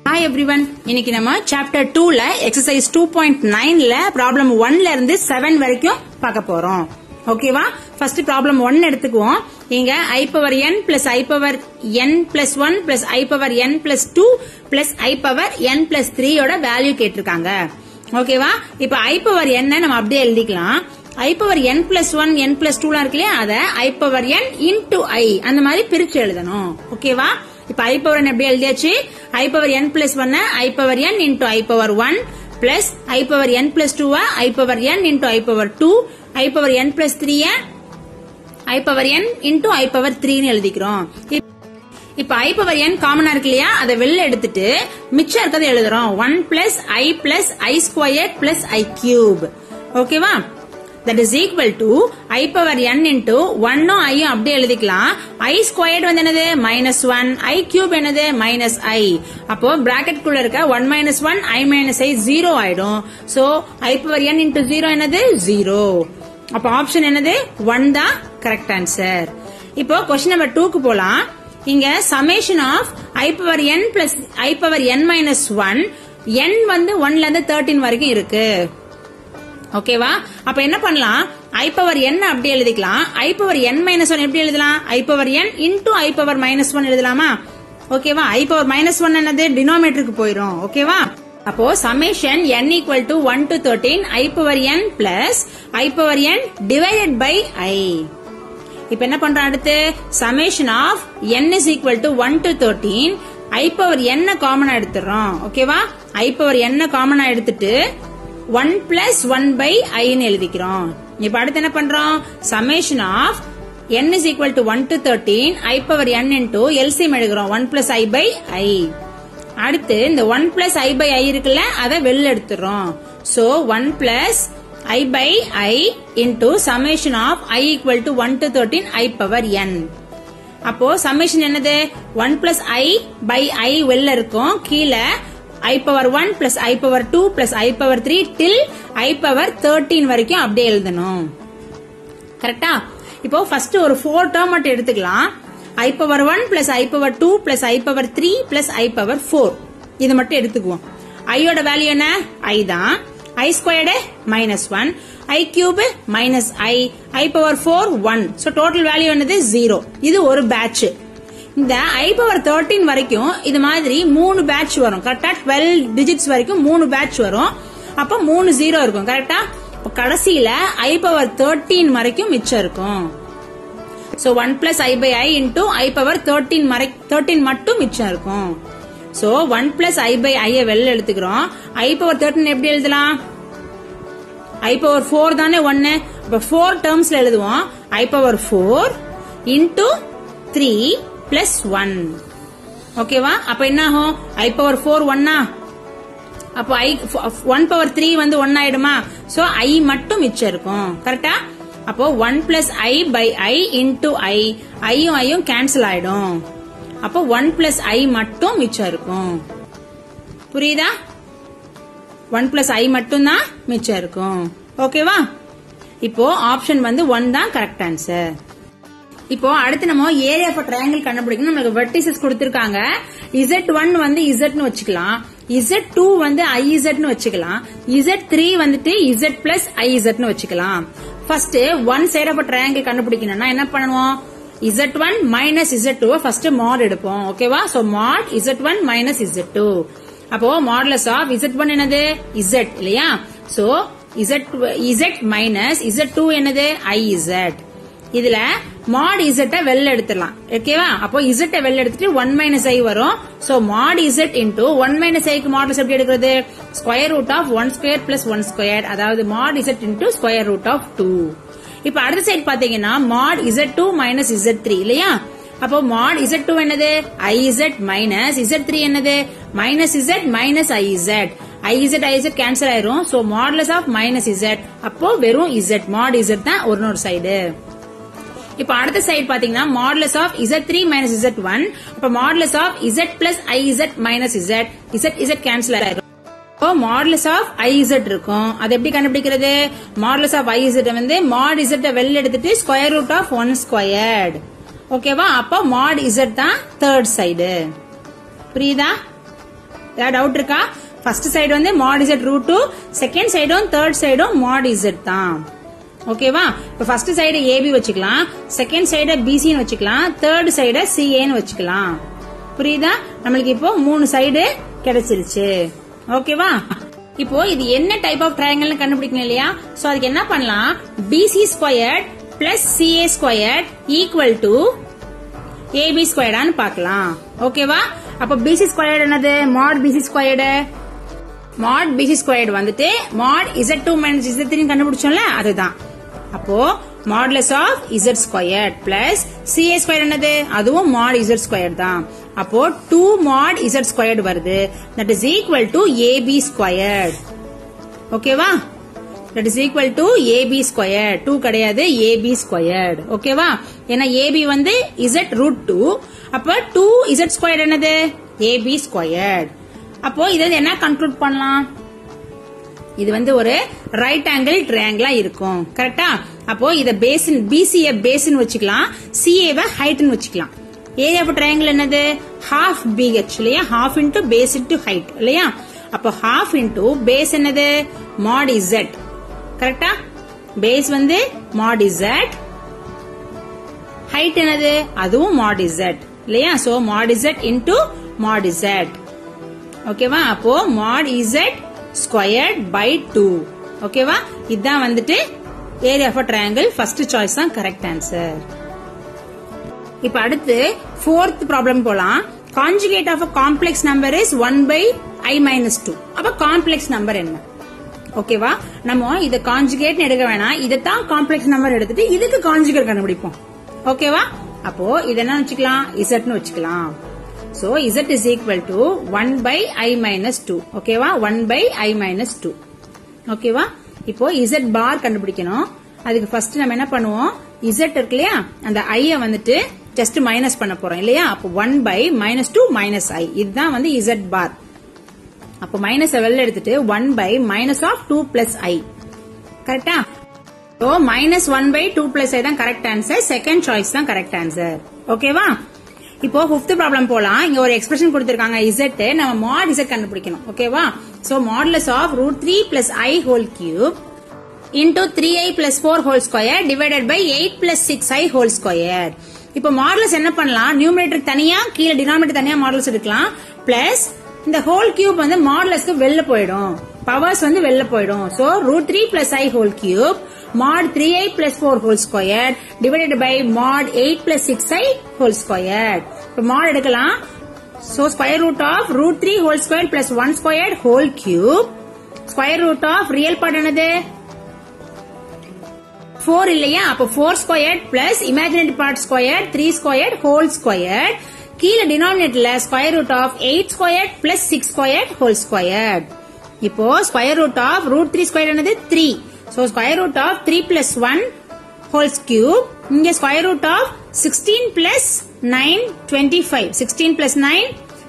Hi everyone, இன்னைக்கு நம்ம chapter 2ல exercise 2.9ல problem 1ல இருந்து 7 வரைக்கும் பார்க்க போறோம். ஓகேவா? ஃபர்ஸ்ட் problem 1 எடுத்துக்குவோம். இங்க i power n plus i power n plus 1 plus i power n plus 2 plus i power n plus 3 ஓட வேல்யூ கேட்டிருக்காங்க. ஓகேவா? இப்போ i power n நம்ம அப்படியே எழுதிக்கலாம். i power n plus 1 n plus 2 இருக்கு இல்லையா, அத i power n into i அந்த மாதிரி பிரிச்சு எழுதணும். ஓகேவா? இப்ப i power n எப்படி எழுதியாச்சு? i power n plus 1 i power n into i power 1 plus i power n plus 2 i power n into i power 2 i power n plus 3 i power n into i power 3 ன்னு எழுதிக்கிறோம். இப்ப i power n காமனா இருக்கு இல்லையா, அதை வெளில எடுத்துட்டு மிச்சம் இருக்கதை எழுதுறோம். 1 plus i plus i squared plus i cube. ஓகேவா? That is equal to i power n into 1 i அப்படியே எழுதிக்கலாம். i squared வந்து என்னது minus 1, i cube என்னது minus i. அப்போ bracket குள்ள இருக்க 1 minus 1 i minus i 0 ஆயிடும். So i power n into 0 என்னது 0. அப்போ ஆப்ஷன் என்னது 1 தான் கரெக்ட் ஆன்சர். இப்போ கொஸ்டின் நம்பர் 2 க்கு போலாம். இங்க summation of i power n plus i power n minus 1 n வந்து 1ல இருந்து 13 வரைக்கும் இருக்கு. ஓகேவா? அப்ப என்ன பண்ணலாம்? i power n அப்படி எழுதிக்கலாம். i power n minus 1 எப்படி எழுதலாம்? i power n into i power minus 1 எழுதலாமா? ஓகேவா? i power minus 1 என்னது டினாமினேட்டருக்கு போயிடும். ஓகேவா? அப்போ summation n equal to 1 to 13 i power n plus i power n divided by i. இப்ப என்ன பண்றோம் அடுத்து? summation of n is equal to 1 to 13 i power n காமனா எடுத்துறோம். ஓகேவா? i power n காமனா எடுத்துட்டு 1 plus 1 by i ன்னு எழுதிக்கிறோம். இப்ப அடுத்து என்ன பண்றோம்? summation of n is equal to 1 to 13 i power n into LCM எடுக்கிறோம். 1 plus i by i. அடுத்து இந்த 1 plus i by i இருக்குல்ல, அதை வெளில எடுத்துறோம். so 1 plus i by i into summation of i equal to 1 to 13 i power n. அப்போ summation என்னது? 1 plus i by i வெளில இருக்கும். கீழே i power 1 plus i power 2 plus i power 3 till i power 13 வரைக்கும் அப்படியே எழுதணும். கரெக்டா? இப்போ ஃபர்ஸ்ட் ஒரு 4 டேர்ம் மட்டும் எடுத்துக்கலாம். i power 1 plus i power 2 plus i power 3 plus i power 4 இது மட்டும் எடுத்துக்குவோம். i ஓட வேல்யூ என்ன? i தான். i squared minus 1, i cube minus i power 4 1. so total value என்னது 0. இது ஒரு பேட்ச். இந்த i power 13 வரைக்கும் இது மாதிரி 3 பேட்ச் வரும். கரெக்டா? 12 டிஜிட்ஸ் வரைக்கும் 3 பேட்ச் வரும். அப்ப 3 0 இருக்கும். கரெக்டா? கடைசியில i power 13 வரைக்கும் மிச்சம் இருக்கும். so 1 plus i by i into i power 13 மட்டும் மிச்சம் இருக்கும். so 1 plus i by i வெளில எடுத்துக்கிறோம். i power 13 எப்படி எழுதலாம்? i power 4 தானே 1. அப்ப 4 டேர்ம்ஸ்ல எழுதுவோம். i power 4 into 3 plus 1. ஓகேவா? அப்ப என்ன ஆகும்? i power 4 1 அப்போ 1 power 3 வந்து 1 ஆயிடுமா? சோ i மட்டும் மிச்சம் இருக்கும். கரெக்டா? அப்போ 1 plus i by i into i ஐயும் கேன்சல் ஆயிடும். அப்போ 1 plus i மட்டும் மிச்சம் இருக்கும். புரியுதா? 1 plus i மட்டும் தான் மிச்சம் இருக்கும். ஓகேவா? இப்போ ஆப்ஷன் வந்து 1 தான் கரெக்ட் ஆன்சர். இப்போ அடுத்து நம்ம ஏரியா ஆஃப் ட்ரையாங்கிள் கண்டுபிடிக்கணும். நமக்கு வெர்டிசஸ் கொடுத்திருக்காங்க. Z1 வந்து Z ன்னு வச்சுக்கலாம். Z2 வந்து IZ ன்னு வச்சுக்கலாம். Z3 வந்துட்டு Z plus IZ ன்னு வச்சுக்கலாம். First one side of triangle கண்டுபிடிக்கணும்னா என்ன பண்ணுவோம்? Z1 minus Z2 ஃபர்ஸ்ட் மாட் எடுப்போம். ஓகேவா? சோ மாட் Z1 minus Z2. அப்போ மாடுலஸ் ஆஃப் Z1 என்னது? Z இல்லையா? சோ Z minus Z2 என்னது? IZ. இதுல mod z வெளில எடுத்துடலாம். ஓகேவா? அப்போ z வெளில எடுத்துட்டு 1 minus i வரும். So mod z into 1 minus i க்கு மாடுலஸ் எப்படி எடுக்கிறது? Square root of 1 square plus 1 square, அதாவது mod z into square root of 2. இப்ப அடுத்த சைடு பாத்தீங்கன்னா mod z2 minus z3 இல்லையா? அப்போ mod z2 என்னது? iz minus z3 என்னது? minus z minus iz. iz cancel ஆயிரும். So modulus of minus z. அப்போ வெறும் z, mod z தான் ஒரு சைடு. இப்ப அடுத்த சைடு பாத்தீங்கன்னா modulus of z3 minus z1. அப்ப modulus of z plus iz minus z cancel ஆயிரும். மாடுலஸ் ஆஃப் iz இருக்கும். அது எப்படி கண்டுபிடிக்கிறது? மாடுலஸ் ஆஃப் iz வந்து mod z வெளில எடுத்துட்டு ஸ்கொயர் ரூட் ஆஃப் 1 ஸ்கொயர்ட். ஓகேவா? அப்போ mod z தான் தேர்ட் சைடு. புரியுதா? ஏதாவது டவுட் இருக்கா? ஃபர்ஸ்ட் சைடு வந்து mod z √2, செகண்ட் சைடும் தேர்ட் சைடும் mod z தான். ஓகேவா? இப்ப ஃபர்ஸ்ட் சைடு AB வச்சுக்கலாம், செகண்ட் சைடு BC ன்னு வச்சுக்கலாம், தேர்ட் சைடு CA ன்னு வச்சுக்கலாம். புரியுதா? நம்மளுக்கு இப்போ 3 சைடு கிடைச்சிருச்சு. ஓகேவா? இப்போ இது என்ன டைப் ஆஃப் ட்ரையாங்கிள் கண்டுபிடிக்கணும் இல்லையா? சோ அதுக்கு என்ன பண்ணலாம்? BC² plus CA² equal to AB² பார்க்கலாம். ஓகேவா? அப்ப BC² என்னது? mod BC². mod BC² வந்துட்டு mod Z2 minus Z3 கண்டுபிடிச்சோம்ல, அதுதான். அப்போ modulus of Z² plus CA² என்னது? அதுவும் mod Z² தான். அப்போ 2 mod Z² வருது. that is equal to AB². ஓகேவா? that is equal to AB². 2 கிடையாது, AB². ஓகேவா? ஏன்னா AB வந்து Z√2, அப்ப 2Z² என்னது? AB². அப்போ இதை என்ன கன்க்ளூட் பண்ணலாம்? இது வந்து ஒரு ரைட் ஆங்கிள் ட்ரையாங்கிளா இருக்கும். கரெக்டா? அப்போ இத பேசின், BC பேசின் வச்சுக்கலாம், CA ஹைட்னு வச்சுக்கலாம். ஏரியா ஆஃப் ட்ரையாங்கிள் என்னது? half BH இல்லையா? half into base into height இல்லையா? அப்போ half into base என்னது? mod Z. கரெக்டா? பேஸ் வந்து mod Z, ஹைட் என்னது? அதுவும் mod Z இல்லையா? So mod Z into mod Z. ஓகேவா? அப்போ mod Z² by 2. ஓகேவா? இதான் வந்துட்டு area of triangle. First choice தான் கரெக்ட் ஆன்சர். இப்ப அடுத்து ஃபோர்த் ப்ராப்ளம் போலாம். Conjugate of a complex number is 1/i-2. அப்ப காம்ப்ளெக்ஸ் நம்பர் என்ன? ஓகேவா? நம்ம இத கான்ஜுகேட் எடுக்க வேணாம், இதத்தான் காம்ப்ளெக்ஸ் நம்பர் எடுத்துட்டு இதுக்கு கான்ஜுகேட் கண்டுபிடிப்போம். ஓகேவா? அப்போ இத என்ன வச்சுக்கலாம்? Z ன்னு வச்சுக்கலாம். So Z is equal to 1/i-2. ஓகேவா? 1/i-2. ஓகேவா? இப்போ Z பார் கண்டுபிடிக்கணும். அதுக்கு ஃபர்ஸ்ட் நம்ம என்ன பண்ணுவோம்? Z இருக்கு இல்லையா? அந்த I வந்துட்டு ஜஸ்ட் மைனஸ் பண்ண போறோம் இல்லையா? அப்போ 1/-2 - i. இதுதான் வந்து Z பார். அப்போ மைனஸ் வெளில எடுத்துட்டு 1/-2 + i. கரெக்டா? So -1/2 + i தான் கரெக்ட் ஆன்சர். செகண்ட் சாய்ஸ் தான் கரெக்ட் ஆன்சர். ஓகேவா? இப்போ 5th ப்ராப்ளம் போலாம். இங்க ஒரு எக்ஸ்பிரஷன் கொடுத்திருக்காங்க Z, நம்ம mod Z கண்டுபிடிக்கணும். ஓகேவா? So modulus of √3 + i whole cube into 3i + 4 whole square divided by 8 + 6i whole square. இப்போ modulus என்ன பண்ணலாம்? நியூமரேட்டர் தனியா, கீழ டினாமினேட்டர் தனியா modulus எடுக்கலாம். பிளஸ் இந்த ஹோல் கியூப் வந்து மாடுலஸ்க்கு வெளில போயிடும், பவர்ஸ் வந்து வெளில போயிடும். So √3 + i whole cube mod 3i + 4 whole square divided by mod 8 + 6i whole square. இப்போ mod எடுக்கலாம். So square root of √3 whole square plus 1 squared whole cube. Square root of real part என்னது? 4 இல்லையா? அப்போ 4 squared plus imaginary part squared 3 squared whole squared. கீழ denominatorல square root of 8 squared plus 6 squared whole squared. இப்போ square root of √3 squared என்னது? 3. So square root of 3 + 1 whole cube. இங்க square root of 16 + 9 25. 16 + 9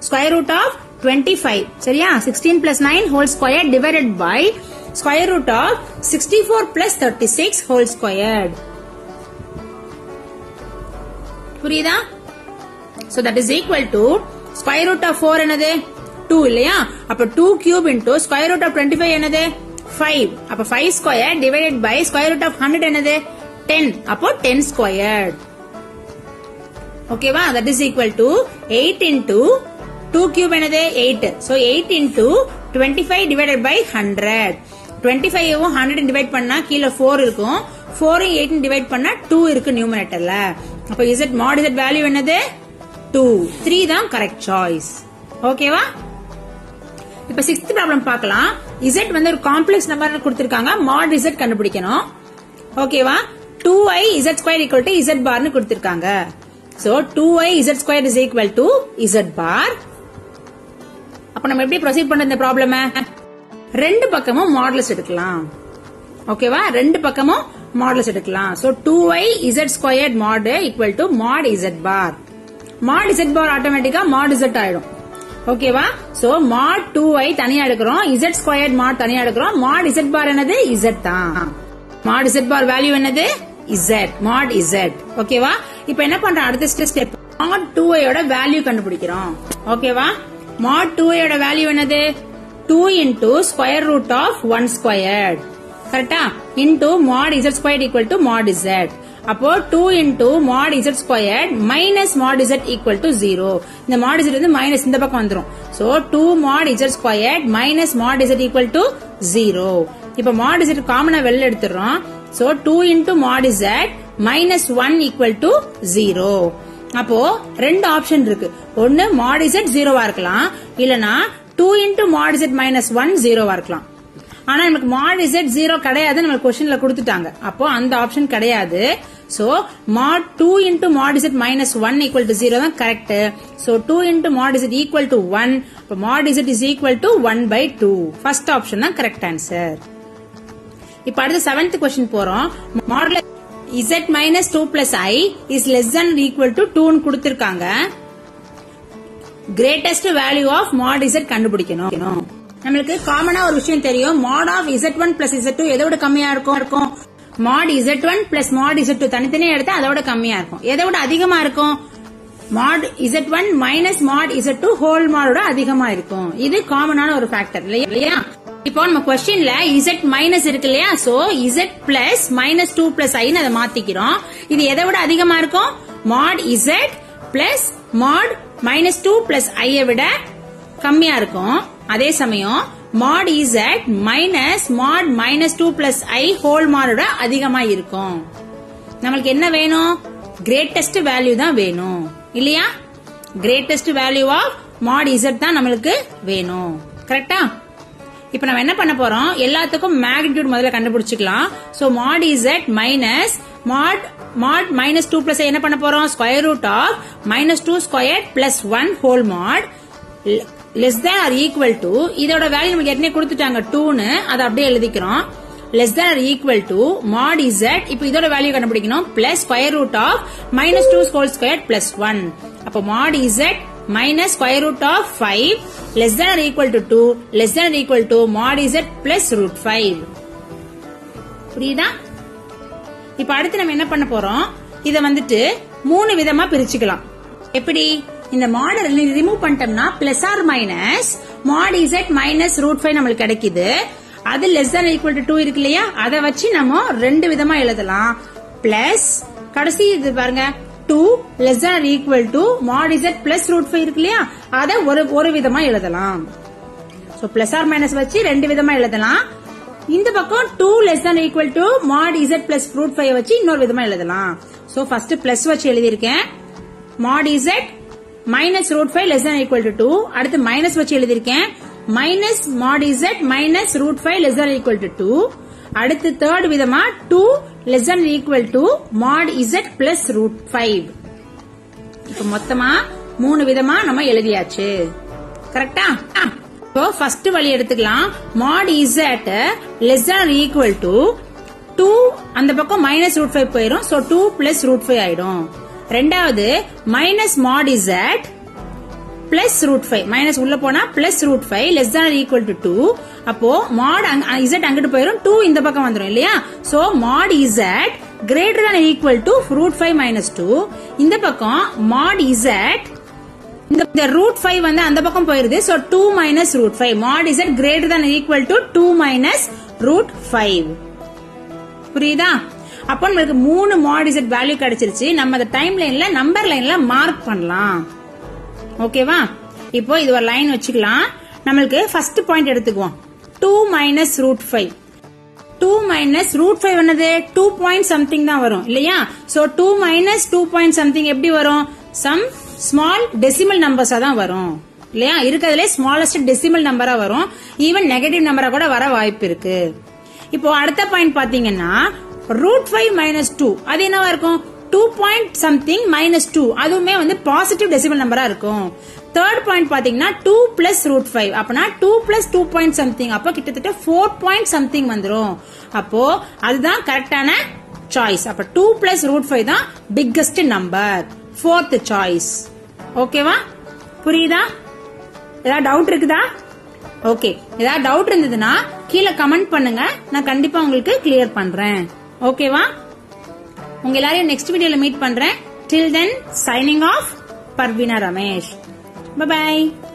square root of 25. சரியா? 16 + 9 whole square divided by square root of 64 + 36 whole squared. புரியுதா? So that is equal to square root of 4 என்னது? 2 இல்லையா? அப்ப 2 cube into square root of 25 என்னது? 5. அப்ப 5 square divided by square root of 100 என்னது? 10. அப்போ 10 squared. ஓகேவா? that is equal to 8 into 2 cube என்னது? 8. So 8 into 25 divided by 100. 25 100 divide பண்ணா கீழ 4 இருக்கும். 4 8 டிவைட் பண்ணா 2 இருக்கு நியூமரேட்டர்ல. அப்ப Z mod Z வேல்யூ என்னது? 2. 3 தான் கரெக்ட் சாய்ஸ். ஓகேவா? இப்ப 6th ப்ராப்ளம் பார்க்கலாம். Z வந்து ஒரு காம்ப்ளெக்ஸ் நம்பர் கொடுத்திருக்காங்க. mod Z கண்டுபிடிக்கணும். ஓகேவா? 2i Z² equal to Z bar னு கொடுத்திருக்காங்க. So 2i Z² is equal to Z bar. அப்ப நம்ம எப்படி ப்ரோசீட் பண்ற இந்த ப்ராப்ளம்? ரெண்டு பக்கமும் மாடுலஸ் எடுக்கலாம். ஓகேவா? ரெண்டு பக்கமும் மாடுலஸ் எடுக்கலாம். So 2i Z² mod equal to mod Z bar. mod Z bar ஆட்டோமேட்டிக்கா mod Z ஆயிடும். ஓகேவா? So mod 2i தனியா எடுக்கிறோம், Z² mod தனியா எடுக்கிறோம். mod Z bar என்னது? Z தான். mod Z bar வேல்யூ என்னது? Z. ஓகேவா? இப்போ என்ன பண்றோம்? அடுத்த ஸ்டெப் mod 2i யோட வேல்யூ கண்டுபிடிக்கிறோம். ஓகேவா? mod 2i யோட வேல்யூ என்னது? 2 into square root of 1 squared. கரெக்டா? into mod z squared equal to mod z. அப்போ 2 into mod z squared minus mod z equal to 0. இந்த mod z வந்து minus இந்த பக்கம் வந்துரும். So 2 mod z squared minus mod z equal to 0. இப்போ mod z காமனா வெளில எடுத்துறோம். So 2 into mod z minus 1 equal to 0. அப்போ ரெண்டு ஆப்ஷன் இருக்கு. ஒன்னு mod z 0வா இருக்கலாம், இல்லனா 2 into mod z minus 1 0வா இருக்கலாம். ஆனா நமக்கு mod z 0 கிடையாது, நமக்கு क्वेश्चनல கொடுத்துட்டாங்க. அப்போ அந்த ஆப்ஷன் கிடையாது. So mod 2 into mod z minus 1 equal to 0 தான் correct. So 2 into mod z equal to 1. அப்போ mod z is equal to 1 by 2. First option தான் கரெக்ட் ஆன்சர். இப்போ அடுத்து 7th क्वेश्चन போறோம். mod z minus 2 plus I is less than or equal to 2 ன்னு கொடுத்திருக்காங்க. greatest value of mod z கண்டுபிடிக்கணும். நமக்கு காமனா ஒரு விஷயம் தெரியும். mod of z1 plus z2 எதோட கம்மியா இருக்கும்? mod z1 plus mod z2 தனித்தனியா எடுத்தா அதோட கம்மியா இருக்கும். எதோட அதிகமா இருக்கும்? mod z1 minus mod z2 whole mod அதிகமா இருக்கும். இது காமனான ஒரு ஃபேக்டர் இல்லையா? இப்போ நம்ம क्वेश्चनல z மைனஸ் இருக்கு இல்லையா? So z plus minus 2 plus i அதை மாத்திக்கிறோம். இது எதை விட அதிகமா இருக்கும்? mod z plus mod minus 2 plus i விட கம்மியா இருக்கும். அதே சமயம் mod z minus mod minus 2 plus i whole மாடோட அதிகமா இருக்கும். நமக்கு என்ன வேணும்? கிரேட்டஸ்ட் வேல்யூ தான் வேணும் இல்லையா? Greatest value of mod z தான் நம்மளுக்கு வேணும். கரெக்டா? இப்ப நம்ம என்ன பண்ண போறோம்? எல்லாத்துக்கும் மேக்னிடியூட் முதல்ல கண்டுபிடிச்சுக்கலாம். So mod z minus mod minus 2 plus என்ன பண்ண போறோம்? Square root of minus 2 square plus 1 whole mod less than or equal to, இதோட வேல்யூ நமக்கு ஏற்கனவே கொடுத்துட்டாங்க 2ன்னு, அதை அப்படியே எழுதிக்கிறோம். less than or equal to mod z, இப்போ இதோட வேல்யூ கண்டுபிடிக்கணும், plus square root of minus 2 whole square plus 1. அப்போ mod z minus square root of 5 less than or equal to 2 less than or equal to mod z plus root 5. புரியுதா? இப்ப அடுத்து நம்ம என்ன பண்ண போறோம்? இத வந்துட்டு மூணு விதமா பிரிச்சுக்கலாம். எப்படி? இந்த மாடல் ரிமூவ் பண்ணிட்டோம்னா plus or minus mod z minus root 5 நம்மளுக்கு கிடைக்குது. அது less than or equal to 2 இருக்கு இல்லையா? அதை வச்சு நம்ம ரெண்டு விதமா எழுதலாம். பிளஸ் கடைசி இது பாருங்க 2 less than or equal to mod z plus root 5 இருக்கு இல்லையா? அத ஒரு விதமா எழுதலாம். சோ பிளஸ் ஆர் மைனஸ் வச்சு ரெண்டு விதமா எழுதலாம். இந்த பக்கம் 2 less than or equal to mod z plus root 5 வச்சு இன்னொரு விதமா எழுதலாம். சோ ஃபர்ஸ்ட் பிளஸ் வச்சு எழுதியிருக்கேன். mod z minus root 5 less than or equal to 2. அடுத்து மைனஸ் வச்சு எழுதியிருக்கேன். Minus mod z minus root 5 less than or equal to 2. அடுத்து தேர்ட் விதமா 2 less than or equal to mod z plus root 5. இப்ப மொத்தமா மூணு விதமா நம்ம எழுதியாச்சு. கரெக்டா? இப்போ ஃபர்ஸ்ட் வழி எடுத்துக்கலாம். mod z less than or equal to 2, அந்த பக்கம் மைனஸ் ரூட் 5 போயிரும். சோ 2 பிளஸ் ரூட் 5 ஆயிடும். ரெண்டாவது minus mod z plus root 5, minus உள்ள போனா plus root 5 less than or equal to 2. அப்போ mod z அங்கிட்டு போயிரும், 2 இந்த பக்கம் வந்துரும் இல்லையா? So mod z greater than or equal to root 5 minus 2. இந்த பக்கம் mod z இந்த root 5 வந்து அந்த பக்கம் போயிருது. So 2 minus root 5. mod z greater than or equal to 2 minus root 5. புரியுதா? அப்போ நமக்கு மூணு mod z வேல்யூ கிடைச்சிருச்சு. நம்ம அந்த டைம் லைன்ல நம்பர் லைன்ல மார்க் பண்ணலாம். ஓகேவா? இப்போ இது ஒரு லைன் வச்சுக்கலாம். நம்மளுக்கு ஃபர்ஸ்ட் பாயிண்ட் எடுத்துக்குவோம். 2 minus root 5. 2 minus root 5 என்னது? 2 point something தான் வரும் இல்லையா? சோ 2 minus 2 point something எப்படி வரும்? சம் ஸ்மால் டெசிமல் நம்பர்ஸா தான் வரும் இல்லையா? இருக்கிறதுலே ஸ்மாலஸ்ட் டெசிமல் நம்பரா வரும். ஈவன் நெகட்டிவ் நம்பரா கூட வர வாய்ப்பு இருக்கு. இப்போ அடுத்த பாயிண்ட் பாத்தீங்கன்னா root 5 minus 2 அது என்னவா இருக்கும்? 2 point something minus 2 அதுவுமே வந்து பாசிட்டிவ் டெசிமல் நம்பரா இருக்கும். தேர்ட் பாயிண்ட் பாத்தீங்கன்னா 2 plus root 5 அப்பனா 2 plus 2 point something அப்ப கிட்டத்தட்ட 4 point something வந்துரும். அப்போ அதுதான் கரெக்டான சாய்ஸ். அப்ப 2 plus root 5 தான் பிக்கஸ்ட் நம்பர், ஃபோர்த் சாய்ஸ். ஓகேவா? புரியுதா? ஏதாவது டவுட் இருக்குதா? ஓகே, ஏதாவது டவுட் இருந்ததுன்னா கீழே கமெண்ட் பண்ணுங்க, நான் கண்டிப்பா உங்களுக்கு கிளியர் பண்றேன். ஓகேவா? உங்க எல்லாரையும் நெக்ஸ்ட் வீடியோல மீட் பண்றேன். Till then, signing off, Parvina Ramesh. Bye bye.